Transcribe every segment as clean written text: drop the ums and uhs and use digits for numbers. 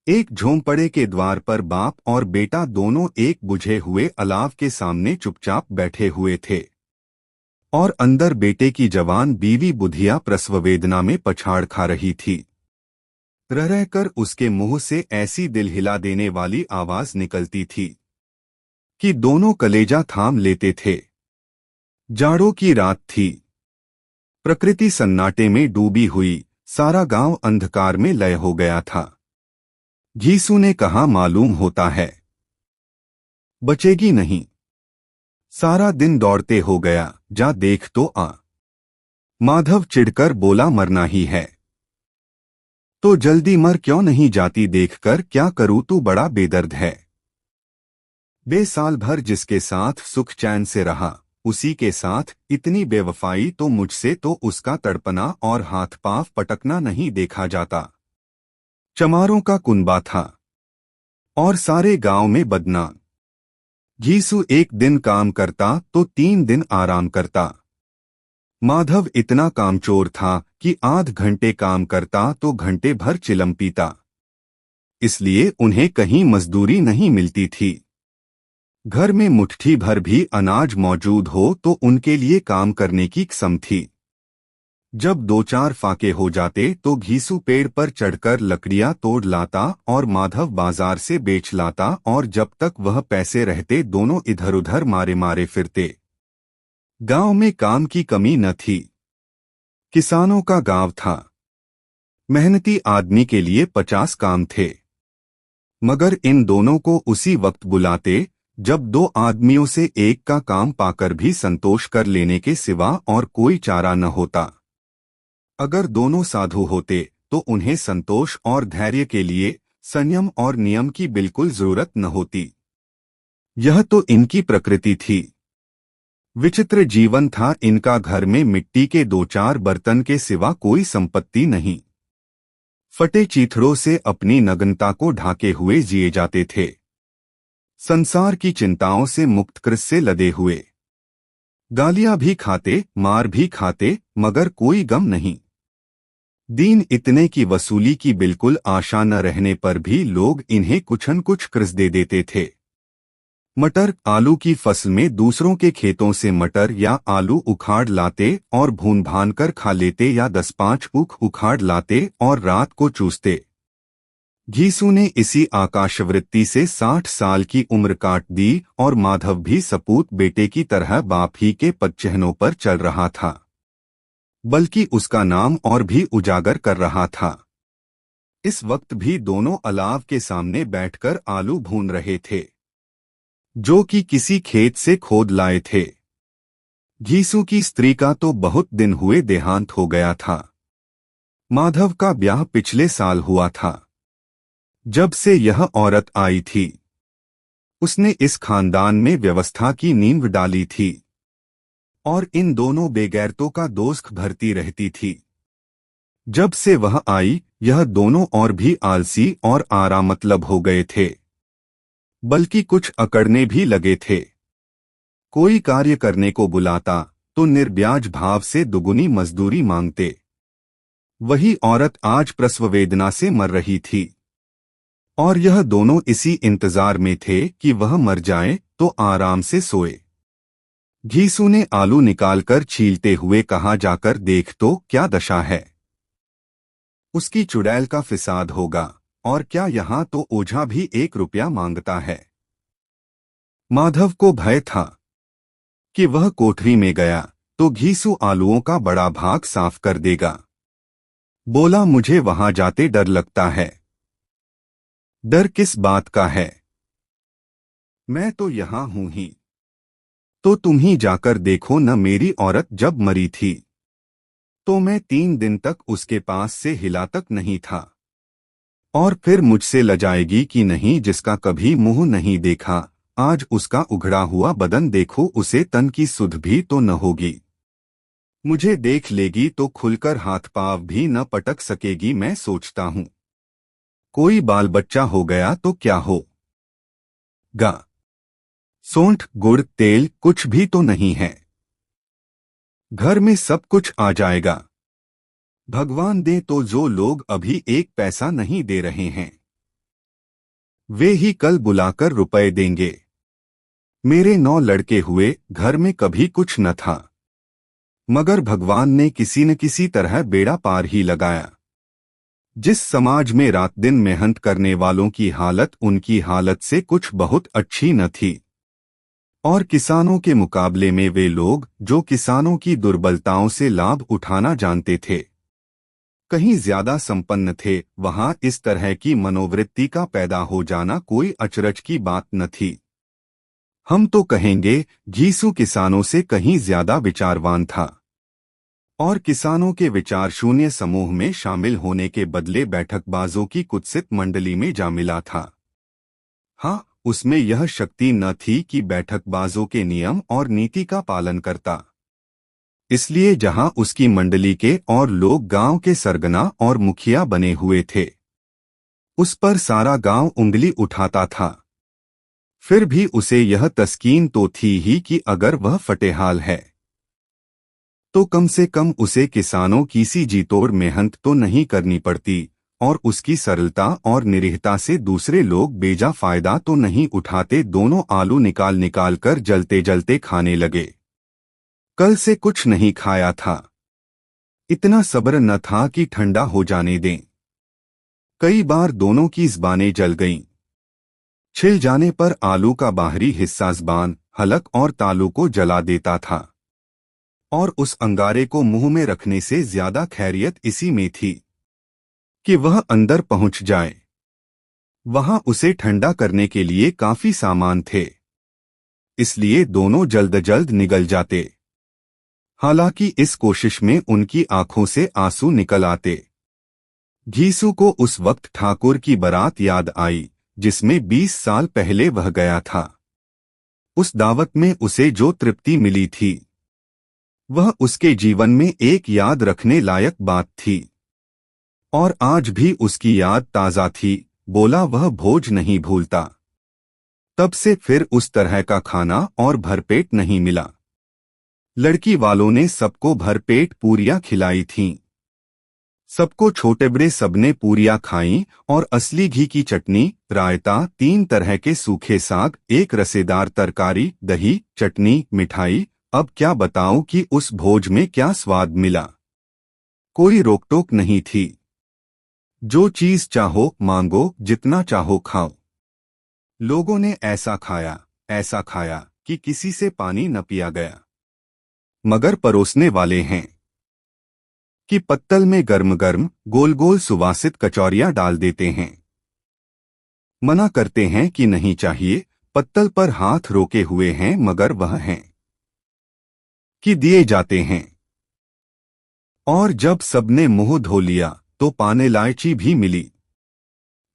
एक झोंपड़े के द्वार पर बाप और बेटा दोनों एक बुझे हुए अलाव के सामने चुपचाप बैठे हुए थे और अंदर बेटे की जवान बीवी बुधिया प्रसव वेदना में पछाड़ खा रही थी। रह रहकर उसके मुंह से ऐसी दिल हिला देने वाली आवाज निकलती थी कि दोनों कलेजा थाम लेते थे। जाड़ों की रात थी। प्रकृति सन्नाटे में डूबी हुई, सारा गांव अंधकार में लय हो गया था। घीसू ने कहा, मालूम होता है बचेगी नहीं। सारा दिन दौड़ते हो गया, जा देख तो आ। माधव चिढ़कर बोला, मरना ही है तो जल्दी मर, क्यों नहीं जाती? देखकर क्या करूं, तू बड़ा बेदर्द है। साल भर जिसके साथ सुख चैन से रहा, उसी के साथ इतनी बेवफाई, तो मुझसे तो उसका तड़पना और हाथ पांव पटकना नहीं देखा जाता। चमारों का कुनबा था और सारे गांव में बदनाम। घीसू एक दिन काम करता तो 3 दिन आराम करता। माधव इतना कामचोर था कि आध घंटे काम करता तो घंटे भर चिलम पीता। इसलिए उन्हें कहीं मजदूरी नहीं मिलती थी। घर में मुट्ठी भर भी अनाज मौजूद हो तो उनके लिए काम करने की कसम थी। जब 2-4 फाके हो जाते तो घीसू पेड़ पर चढ़कर लकड़ियां तोड़ लाता और माधव बाजार से बेच लाता, और जब तक वह पैसे रहते दोनों इधर उधर मारे मारे फिरते। गांव में काम की कमी न थी। किसानों का गांव था। मेहनती आदमी के लिए 50 काम थे। मगर इन दोनों को उसी वक्त बुलाते जब 2 आदमियों से एक का काम पाकर भी संतोष कर लेने के सिवा और कोई चारा न होता। अगर दोनों साधु होते तो उन्हें संतोष और धैर्य के लिए संयम और नियम की बिल्कुल जरूरत न होती। यह तो इनकी प्रकृति थी। विचित्र जीवन था इनका। घर में मिट्टी के 2-4 बर्तन के सिवा कोई संपत्ति नहीं। फटे चीथड़ों से अपनी नग्नता को ढाके हुए जिए जाते थे। संसार की चिंताओं से मुक्त कृस से लदे हुए। गालियां भी खाते, मार भी खाते, मगर कोई गम नहीं। दीन इतने की वसूली की बिल्कुल आशा न रहने पर भी लोग इन्हें कुछ न कुछ कर्ज दे देते थे। मटर आलू की फसल में दूसरों के खेतों से मटर या आलू उखाड़ लाते और भून भान कर खा लेते, या 10-5 ऊख उखाड़ लाते और रात को चूसते। घीसू ने इसी आकाशवृत्ति से 60 साल की उम्र काट दी और माधव भी सपूत बेटे की तरह बाप ही के पदचिह्नों पर चल रहा था, बल्कि उसका नाम और भी उजागर कर रहा था। इस वक्त भी दोनों अलाव के सामने बैठकर आलू भून रहे थे, जो कि किसी खेत से खोद लाए थे। घीसू की स्त्री का तो बहुत दिन हुए देहांत हो गया था। माधव का ब्याह पिछले साल हुआ था। जब से यह औरत आई थी, उसने इस खानदान में व्यवस्था की नींव डाली थी और इन दोनों बेगैरतों का दोस्त भरती रहती थी। जब से वह आई, यह दोनों और भी आलसी और आरामतलब हो गए थे, बल्कि कुछ अकड़ने भी लगे थे। कोई कार्य करने को बुलाता तो निर्ब्याज भाव से दुगुनी मजदूरी मांगते। वही औरत आज प्रसव वेदना से मर रही थी और यह दोनों इसी इंतजार में थे कि वह मर जाए तो आराम से सोए। घीसू ने आलू निकालकर छीलते हुए कहा, जाकर देख तो क्या दशा है। उसकी चुड़ैल का फिसाद होगा, और क्या यहाँ तो ओझा भी 1 रुपया मांगता है। माधव को भय था कि वह कोठरी में गया तो घीसू आलूओं का बड़ा भाग साफ कर देगा। बोला, मुझे वहां जाते डर लगता है। डर किस बात का है? मैं तो यहां हूं ही। तो तुम ही जाकर देखो न। मेरी औरत जब मरी थी तो मैं 3 दिन तक उसके पास से हिला तक नहीं था। और फिर मुझसे लजाएगी कि नहीं? जिसका कभी मुंह नहीं देखा, आज उसका उघड़ा हुआ बदन देखो, उसे तन की सुध भी तो न होगी। मुझे देख लेगी तो खुलकर हाथ पांव भी न पटक सकेगी। मैं सोचता हूं, कोई बाल बच्चा हो गया तो क्या हो गा। सौंठ, गुड़, तेल कुछ भी तो नहीं है। घर में सब कुछ आ जाएगा। भगवान दे तो। जो लोग अभी 1 पैसा नहीं दे रहे हैं, वे ही कल बुलाकर रुपए देंगे। मेरे 9 लड़के हुए, घर में कभी कुछ न था, मगर भगवान ने किसी न किसी तरह बेड़ा पार ही लगाया। जिस समाज में रात दिन मेहनत करने वालों की हालत उनकी हालत से कुछ बहुत अच्छी न थी, और किसानों के मुकाबले में वे लोग जो किसानों की दुर्बलताओं से लाभ उठाना जानते थे कहीं ज्यादा संपन्न थे, वहां इस तरह की मनोवृत्ति का पैदा हो जाना कोई अचरज की बात न थी। हम तो कहेंगे यीशु किसानों से कहीं ज्यादा विचारवान था, और किसानों के विचार शून्य समूह में शामिल होने के बदले बैठकबाजों की कुत्सित मंडली में जा मिला था। हाँ, उसमें यह शक्ति न थी कि बैठकबाजों के नियम और नीति का पालन करता। इसलिए जहां उसकी मंडली के और लोग गांव के सरगना और मुखिया बने हुए थे, उस पर सारा गांव उंगली उठाता था। फिर भी उसे यह तस्कीन तो थी ही कि अगर वह फटेहाल है तो कम से कम उसे किसानों की सी जीतोड़ मेहनत तो नहीं करनी पड़ती, और उसकी सरलता और निरीहता से दूसरे लोग बेजा फायदा तो नहीं उठाते। दोनों आलू निकाल निकाल कर जलते जलते खाने लगे। कल से कुछ नहीं खाया था, इतना सब्र न था कि ठंडा हो जाने दें। कई बार दोनों की ज़बानें जल गईं। छिल जाने पर आलू का बाहरी हिस्सा ज़बान, हलक और तालू को जला देता था, और उस अंगारे को मुंह में रखने से ज्यादा खैरियत इसी में थी कि वह अंदर पहुंच जाए। वहां उसे ठंडा करने के लिए काफी सामान थे, इसलिए दोनों जल्द जल्द निगल जाते। हालांकि इस कोशिश में उनकी आंखों से आंसू निकल आते। घीसू को उस वक्त ठाकुर की बारात याद आई जिसमें 20 साल पहले वह गया था। उस दावत में उसे जो तृप्ति मिली थी वह उसके जीवन में एक याद रखने लायक बात थी, और आज भी उसकी याद ताज़ा थी। बोला वह भोज नहीं भूलता। तब से फिर उस तरह का खाना और भरपेट नहीं मिला। लड़की वालों ने सबको भरपेट पूरियां खिलाई थीं। सबको छोटे बड़े सबने पूरियां खाईं, और असली घी की चटनी, रायता, 3 तरह के सूखे साग, एक रसेदार तरकारी, दही, चटनी, मिठाई। अब क्या बताऊं कि उस भोज में क्या स्वाद मिला। कोई रोकटोक नहीं थी। जो चीज चाहो मांगो, जितना चाहो खाओ। लोगों ने ऐसा खाया कि किसी से पानी न पिया गया। मगर परोसने वाले हैं कि पत्तल में गर्म गर्म गोल गोल सुवासित कचौरियां डाल देते हैं। मना करते हैं कि नहीं चाहिए, पत्तल पर हाथ रोके हुए हैं, मगर वह हैं कि दिए जाते हैं। और जब सबने मुंह धो लिया तो पान इलायची भी मिली,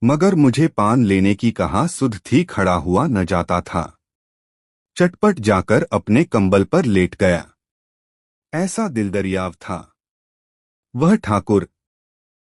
मगर मुझे पान लेने की कहा सुध थी, खड़ा हुआ न जाता था। चटपट जाकर अपने कंबल पर लेट गया। ऐसा दिलदरियाव था वह ठाकुर